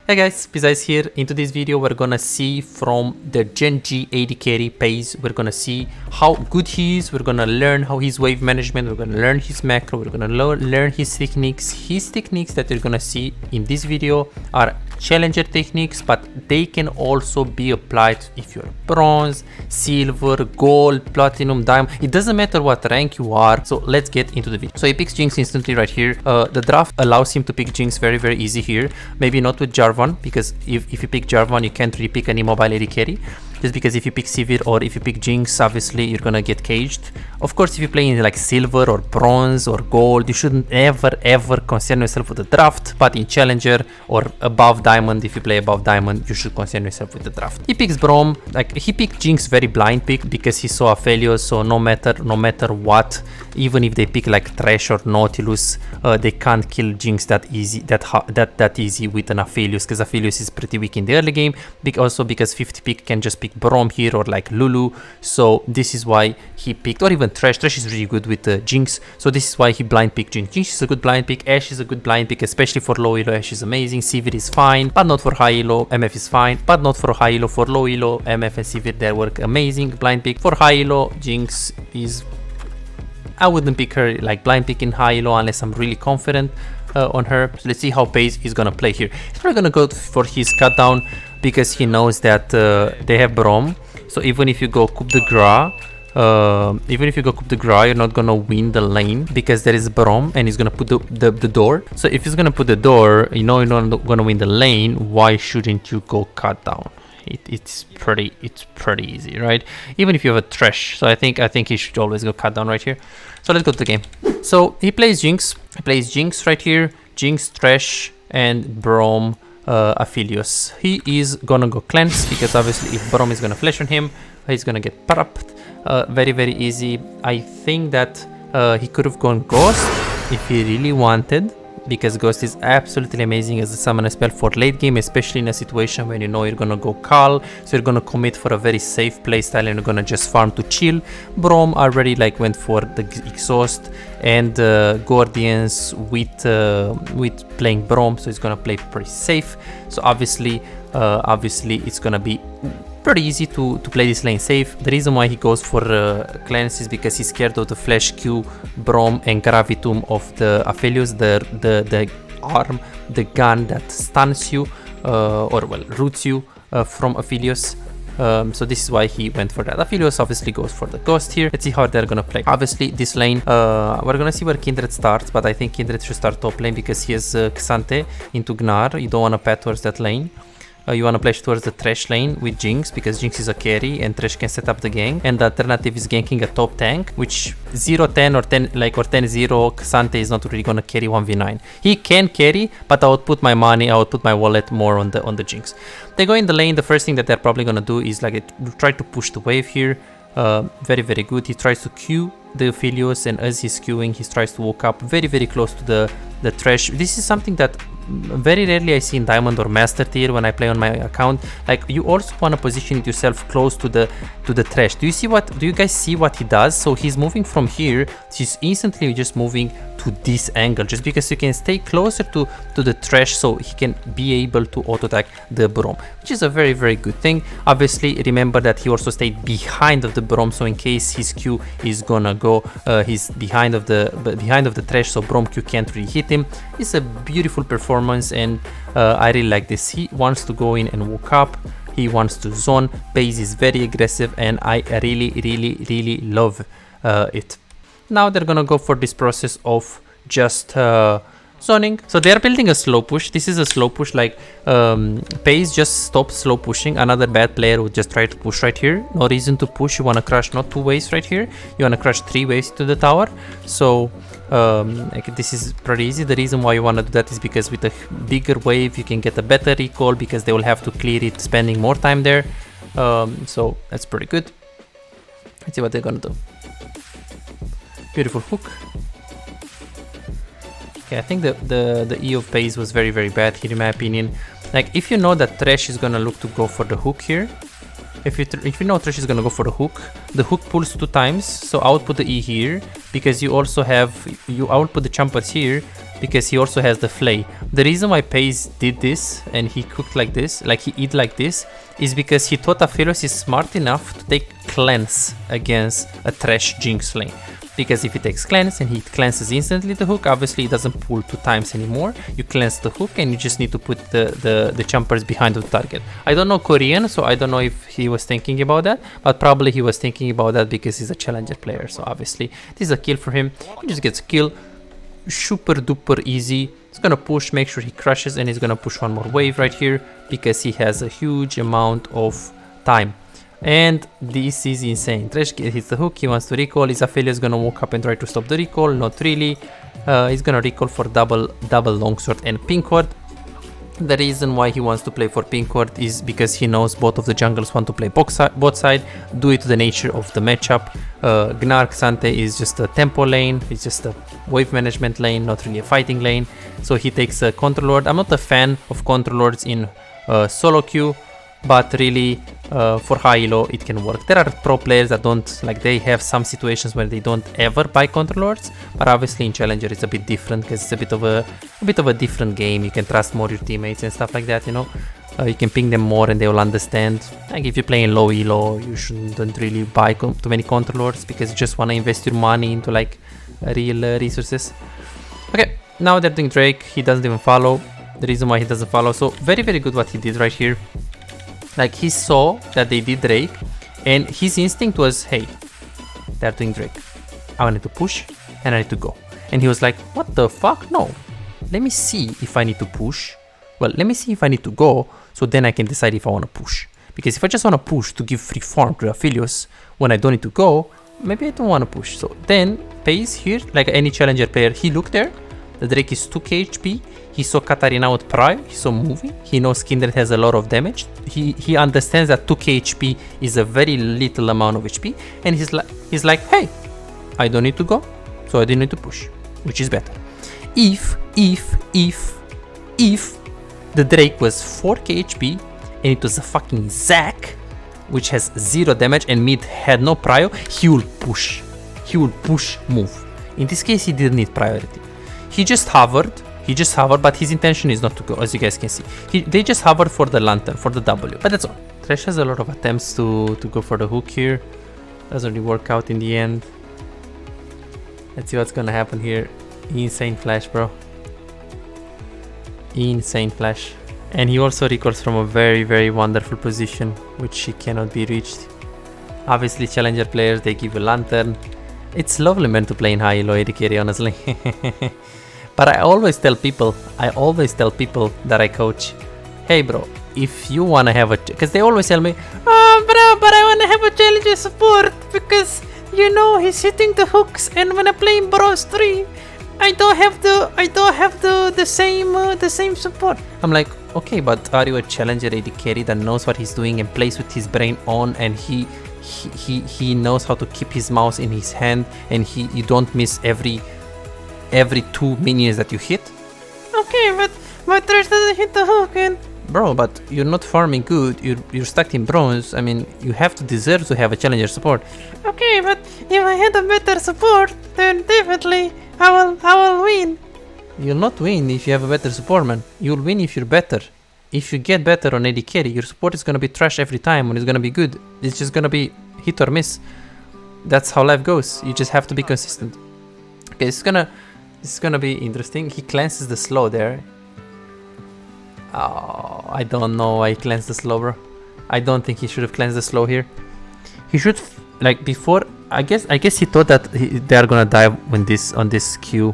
Hey guys, Peyz here. Into this video we're gonna see from the Gen.G AD carry Peyz, we're gonna see how good he is, we're gonna learn how his wave management, we're gonna learn his macro, we're gonna learn his techniques. His techniques that you're gonna see in this video are challenger techniques, but they can also be applied if you're bronze, silver, gold, platinum, diamond. It doesn't matter what rank you are. So let's get into the video. So he picks Jinx instantly right here. The draft allows him to pick Jinx very easy here. Maybe not with Jarvan, because if you pick Jarvan you can't really pick any mobile AD carry. Just because if you pick Sivir or if you pick Jinx, obviously you're gonna get caged. Of course, if you play in like silver or bronze or gold, you shouldn't ever concern yourself with the draft. But in challenger or above diamond, if you play above diamond, you should concern yourself with the draft. He picks Braum. Like he picked Jinx very blind pick because he saw Aphelios. So no matter what, even if they pick like Thresh or Nautilus, they can't kill Jinx that easy with an Aphelios, because Aphelios is pretty weak in the early game. Also because 50 pick can just pick Braum here or like Lulu. So this is why he picked, or even Thresh. Thresh is really good with Jinx. So this is why he blind picked Jinx. Jinx is a good blind pick. Ashe is a good blind pick, especially for low elo. Ashe is amazing. Sivir is fine, but not for high elo. MF is fine, but not for high elo. For low elo, MF and Sivir, they work amazing. Blind pick. For high elo, Jinx is, I wouldn't pick her like blind pick in high elo unless I'm really confident on her. So let's see how Peyz is gonna play here. He's probably gonna go for his cut down because he knows that they have Braum. So even if you go coup de grace, you're not gonna win the lane because there is Braum and he's gonna put the door. So if he's gonna put the door, you know you're not gonna win the lane. Why shouldn't you go cut down? It's pretty easy, right? Even if you have a Thresh. So I think he should always go cut down right here. So let's go to the game. So he plays Jinx. He plays Jinx right here. Jinx, Thresh, and Braum, Aphelios. He is gonna go cleanse because obviously if Braum is gonna flash on him, he's gonna get trapped. Very easy. I think that he could have gone Ghost if he really wanted, because Ghost is absolutely amazing as a summoner spell for late game, especially in a situation when you know you're gonna go Khal, so you're gonna commit for a very safe playstyle and you're gonna just farm to chill. Braum already like went for the exhaust and Guardians with playing Braum, so he's gonna play pretty safe. So obviously it's gonna be pretty easy to play this lane safe. The reason why he goes for cleanse is because he's scared of the flash Q, Braum, and Gravitum of the Aphelios, the arm, the gun that stuns you or well roots you from Aphelios. So this is why he went for that. Aphelios obviously goes for the Ghost here. Let's see how they're gonna play. Obviously this lane, we're gonna see where Kindred starts, but I think Kindred should start top lane because he has Xante into Gnar. You don't want to path towards that lane. You want to play towards the Thresh lane with Jinx because Jinx is a carry and Thresh can set up the gang. And the alternative is ganking a top tank, which 0-10 or 10 like or 10-0 Xante is not really gonna carry 1v9. He can carry, but I would put my money, I would put my wallet more on the Jinx. They go in the lane. The first thing that they're probably gonna do is like try to push the wave here. Very good. He tries to Q the Aphelios, and as he's queuing, he tries to walk up very close to the Thresh. This is something that very rarely I see in Diamond or Master tier when I play on my account. Like you also want to position yourself close to the Thresh. Do you guys see what he does? So he's moving from here. He's instantly just moving to this angle, just because you can stay closer to the Thresh, so he can be able to auto attack the Braum, which is a very good thing. Obviously remember that he also stayed behind of the Braum, so in case his Q is gonna go, he's behind of the Thresh, so Braum Q can't really hit him. It's a beautiful performance, and I really like this. He wants to go in and walk up. He wants to zone. Peyz is very aggressive, and I really love it. Now they're gonna go for this process of just zoning. So they're building a slow push. This is a slow push. Like Peyz just stopped slow pushing. Another bad player would just try to push right here. No reason to push. You want to crush not 2 waves right here. You want to crush 3 waves to the tower. So like this is pretty easy. The reason why you want to do that is because with a bigger wave you can get a better recall, because they will have to clear it, spending more time there. So that's pretty good. Let's see what they're gonna do. Beautiful hook. Okay, I think the E of Peyz was very bad here in my opinion. Like if you know that Thresh is gonna look to go for the hook here, if you know Thresh is gonna go for the hook pulls 2 times, so I would put the E here because you also have I would put the Chumpers here because he also has the Flay. The reason why Peyz did this and he cooked like this, like he eat like this, is because he thought Aphelios is smart enough to take cleanse against a Thresh Jinx lane. Because if he takes cleanse and he cleanses instantly the hook, obviously it doesn't pull 2 times anymore. You cleanse the hook and you just need to put the Chumpers behind the target. I don't know Korean, so I don't know if he was thinking about that, but probably he was thinking about that because he's a challenger player. So obviously this is a kill for him. He just gets a kill. Super duper easy. He's gonna push, make sure he crushes, and he's gonna push one more wave right here because he has a huge amount of time. And this is insane. Thresh hits the hook, he wants to recall. His Aphelios is gonna walk up and try to stop the recall. Not really. He's gonna recall for double longsword and pink ward. The reason why he wants to play for pink ward is because he knows both of the jungles want to play bot side, due to the nature of the matchup. Gnark Sante is just a tempo lane, it's just a wave management lane, not really a fighting lane. So he takes a control ward. I'm not a fan of control wards in solo queue, but really for high elo it can work. There are pro players that don't, like, they have some situations where they don't ever buy control wards, but obviously in challenger it's a bit different because it's a bit of a different game. You can trust more your teammates and stuff like that, you know. You can ping them more and they will understand. Like if you're playing low elo, you shouldn't really buy too many control wards because you just want to invest your money into like real resources. Okay, now they're doing Drake. He doesn't even follow. The reason why he doesn't follow, so very good what he did right here. Like he saw that they did Drake and his instinct was, hey, they're doing Drake, I need to push and I need to go. And he was like, what the fuck? No, let me see if I need to push. Well, let me see if I need to go, so then I can decide if I want to push. Because if I just want to push to give free farm to Aphelios when I don't need to go, maybe I don't want to push. So then Peyz here, like any challenger player, he looked there. The Drake is 2k HP. He saw Katarina with Prio. He saw moving. He knows Kindred has a lot of damage. He understands that 2k HP is a very little amount of HP. And he's like, hey, I don't need to go, so I didn't need to push, which is better. If the Drake was 4k HP and it was a fucking Zac, which has 0 damage and mid had no Prio, he will push. He will push move. In this case, he didn't need priority. He just hovered, but his intention is not to go, as you guys can see. They just hovered for the lantern, for the W, but that's all. Thresh has a lot of attempts to go for the hook here. Doesn't really work out in the end. Let's see what's gonna happen here. Insane flash, bro. Insane flash. And he also recalls from a very wonderful position, which he cannot be reached. Obviously, challenger players, they give a lantern. It's lovely, man, to play in high elo AD carry, honestly. But I always tell people that I coach, hey bro, if you wanna have a, because they always tell me, oh bro, but I wanna have a challenger support because you know he's hitting the hooks, and when I play in Bros 3, I don't have the same support. I'm like, okay, but are you a challenger AD carry that knows what he's doing and plays with his brain on, and he knows how to keep his mouse in his hand, and you don't miss every 2 minions that you hit? Okay, but my Thresh doesn't hit the hook, and bro, but you're not farming good, you're stuck in bronze. I mean, you have to deserve to have a challenger support. Okay, but if I had a better support, then definitely I will win. You'll not win if you have a better support, man. You'll win if you're better. If you get better on AD carry, your support is gonna be trash every time. When it's gonna be good, it's just gonna be hit or miss. That's how life goes. You just have to be consistent. Okay, this is gonna be interesting. He cleanses the slow there. Oh, I don't know why he cleansed the slow, bro. I don't think he should have cleansed the slow here. He should, like before. I guess he thought that they are gonna dive on this Q.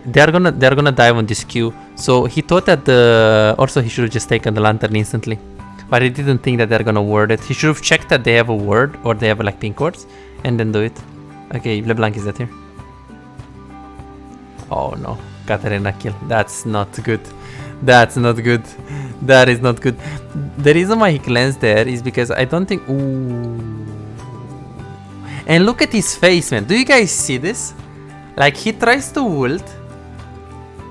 They're gonna dive on this Q. So he thought that also he should have just taken the lantern instantly. But he didn't think that they're gonna ward it. He should have checked that they have a ward or they have like pink wards and then do it. Okay, LeBlanc is that here? Oh no, Katarina kill. That's not good. That's not good. That is not good. The reason why he cleansed there is because I don't think. Ooh. And look at his face, man. Do you guys see this? Like he tries to ult,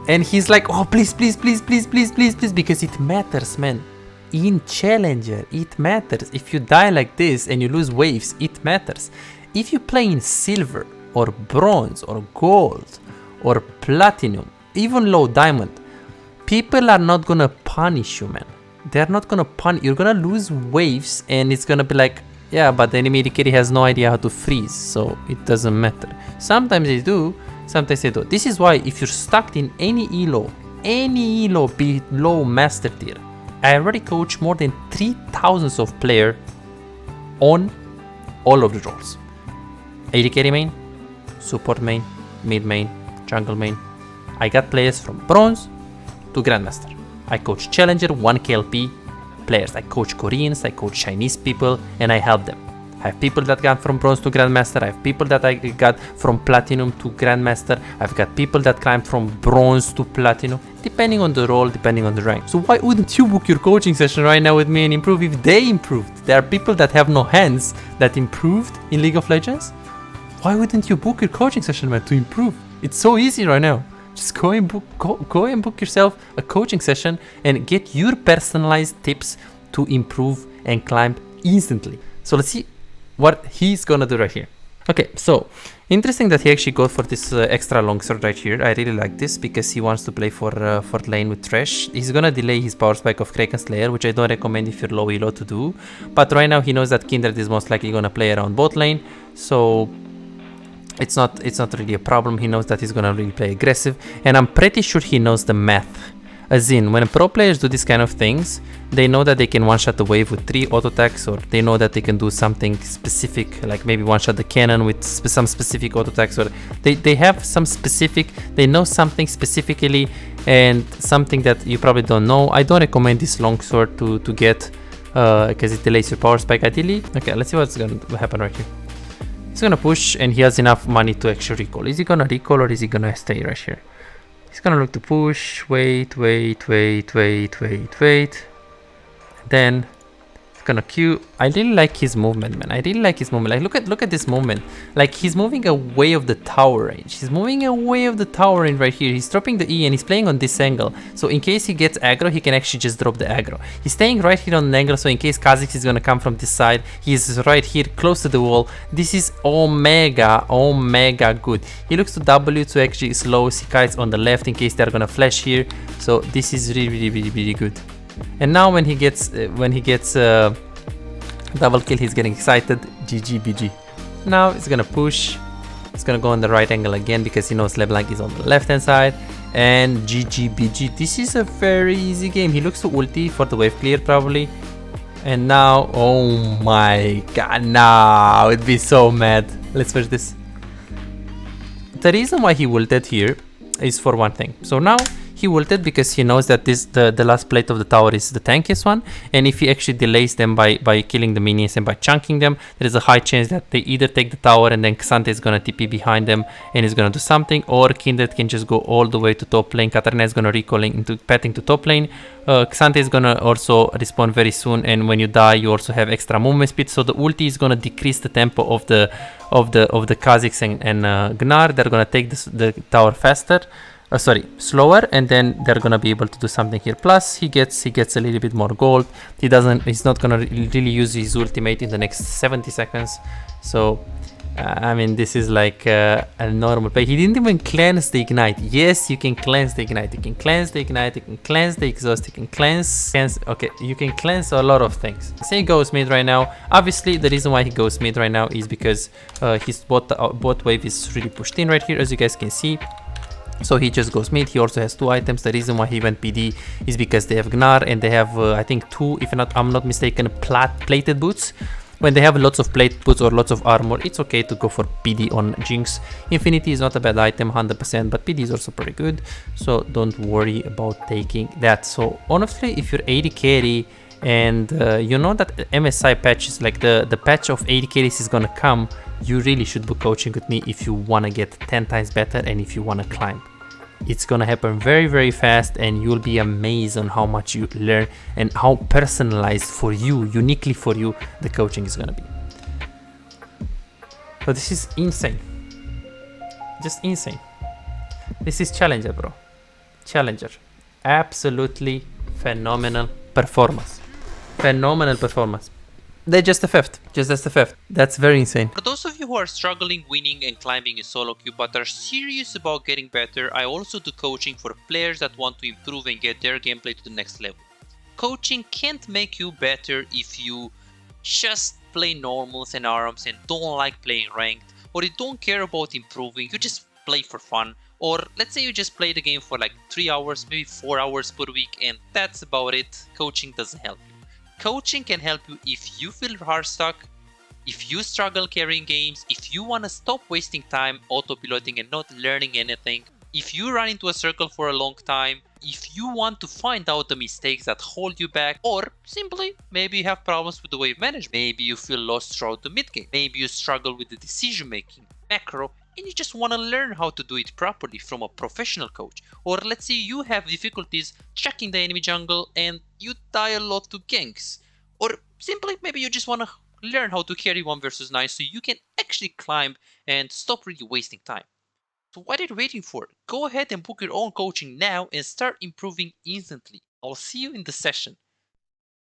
and he's like, "Oh, please, please, please, please, please, please, please," because it matters, man. in Challenger, it matters. If you die like this and you lose waves, it matters. If you play in silver or bronze or gold or platinum, even low diamond, people are not gonna punish you, man. They're not gonna punish. You're gonna lose waves and it's gonna be like, yeah, but the enemy AD carry has no idea how to freeze, so it doesn't matter. Sometimes they do, sometimes they don't. This is why if you're stuck in any elo, below master tier, I already coach more than 3,000 of player on all of the roles. AD carry main, support main, mid main, jungle main. I got players from bronze to grandmaster. I coach Challenger 1KLP players. I coach Koreans, I coach Chinese people, and I help them. I have people that got from bronze to grandmaster. I have people that I got from platinum to grandmaster. I've got people that climbed from bronze to platinum, depending on the role, depending on the rank. So why wouldn't you book your coaching session right now with me and improve if they improved? There are people that have no hands that improved in League of Legends. Why wouldn't you book your coaching session, man, to improve? It's so easy right now. Just go and book yourself a coaching session and get your personalized tips to improve and climb instantly. So let's see what he's gonna do right here. Okay, so interesting that he actually goes for this extra long sword right here. I really like this because he wants to play for lane with Thresh. He's gonna delay his power spike of Kraken Slayer, which I don't recommend if you're low elo to do. But right now he knows that Kindred is most likely gonna play around bot lane, so it's not really a problem. He knows that he's gonna really play aggressive, and I'm pretty sure he knows the math. As in, when pro players do these kind of things, they know that they can one-shot the wave with 3 auto attacks, or they know that they can do something specific, like maybe one-shot the cannon with some specific auto attacks, or they have some specific, they know something specifically, and something that you probably don't know. I don't recommend this longsword to get, because it delays your power spike ideally. Okay, let's see what's gonna happen right here. He's gonna push, and he has enough money to actually recall. Is he gonna recall, or is he gonna stay right here? He's gonna look to push, wait. Then he's gonna Q. I really like his movement, man. I really like his movement. Like look at this movement. Like he's moving away of the tower range. He's moving away of the tower range right here. He's dropping the E and he's playing on this angle. So in case he gets aggro, he can actually just drop the aggro. He's staying right here on the angle, so in case Kha'Zix is gonna come from this side, he's right here close to the wall. This is omega good. He looks to W to actually slow Sikai's on the left in case they're gonna flash here. So this is really good. And now when he gets double kill, he's getting excited. GG. Now he's gonna push. He's gonna go on the right angle again because he knows LeBlanc is on the left hand side. And GG. This is a very easy game. He looks to ulti for the wave clear probably. And now, oh my god, now it'd be so mad. Let's finish this. The reason why he ulted here is for one thing. So now he ulted because he knows that the last plate of the tower is the tankiest one, and if he actually delays them by killing the minions and by chunking them, there is a high chance that they either take the tower and then Xante is gonna TP behind them and is gonna do something, or Kindred can just go all the way to top lane. Katarina is gonna recalling into petting to top lane. Xante is gonna also respawn very soon, and when you die you also have extra movement speed, so the ulti is gonna decrease the tempo of the Kha'Zix and Gnar. They're gonna take the tower faster. Slower, and then they're gonna be able to do something here. Plus, he gets a little bit more gold. He's not gonna really use his ultimate in the next 70 seconds. So, I mean, this is like a normal play. He didn't even cleanse the ignite. Yes, you can cleanse the ignite. You can cleanse the ignite. You can cleanse the exhaust. You can cleanse. Okay, you can cleanse a lot of things. Say he goes mid right now. Obviously, the reason why he goes mid right now is because his bot wave is really pushed in right here, as you guys can see. So he just goes mid. He also has 2 items. The reason why he went PD is because they have Gnar and they have I think 2, if I'm not mistaken, plated boots. When they have lots of plate boots or lots of armor, it's okay to go for PD on Jinx. Infinity is not a bad item, 100%, but PD is also pretty good, so don't worry about taking that. So honestly, if you're AD carry and you know that MSI patch is like the patch of AD carries is gonna come, you really should book coaching with me if you want to get 10 times better and if you want to climb. It's gonna happen very fast, and you'll be amazed on how much you learn and how personalized for you, uniquely for you, the coaching is gonna be. So this is insane, just insane. This is Challenger, bro. Challenger, absolutely phenomenal performance. Phenomenal performance. They're just a fifth. Just as a fifth. That's very insane. For those of you who are struggling winning and climbing in solo queue but are serious about getting better, I also do coaching for players that want to improve and get their gameplay to the next level. Coaching can't make you better if you just play normals and ARMs and don't like playing ranked, or you don't care about improving, you just play for fun, or let's say you just play the game for like 3 hours, maybe 4 hours per week, and that's about it. Coaching doesn't help you. Coaching can help you if you feel hard stuck, if you struggle carrying games, if you want to stop wasting time auto-piloting and not learning anything, if you run into a circle for a long time, if you want to find out the mistakes that hold you back, or simply maybe you have problems with the wave management, maybe you feel lost throughout the mid game, maybe you struggle with the decision making, macro, and you just want to learn how to do it properly from a professional coach. Or let's say you have difficulties checking the enemy jungle and you die a lot to ganks. Or simply maybe you just want to learn how to carry 1 versus 9 so you can actually climb and stop really wasting time. So what are you waiting for? Go ahead and book your own coaching now and start improving instantly. I'll see you in the session.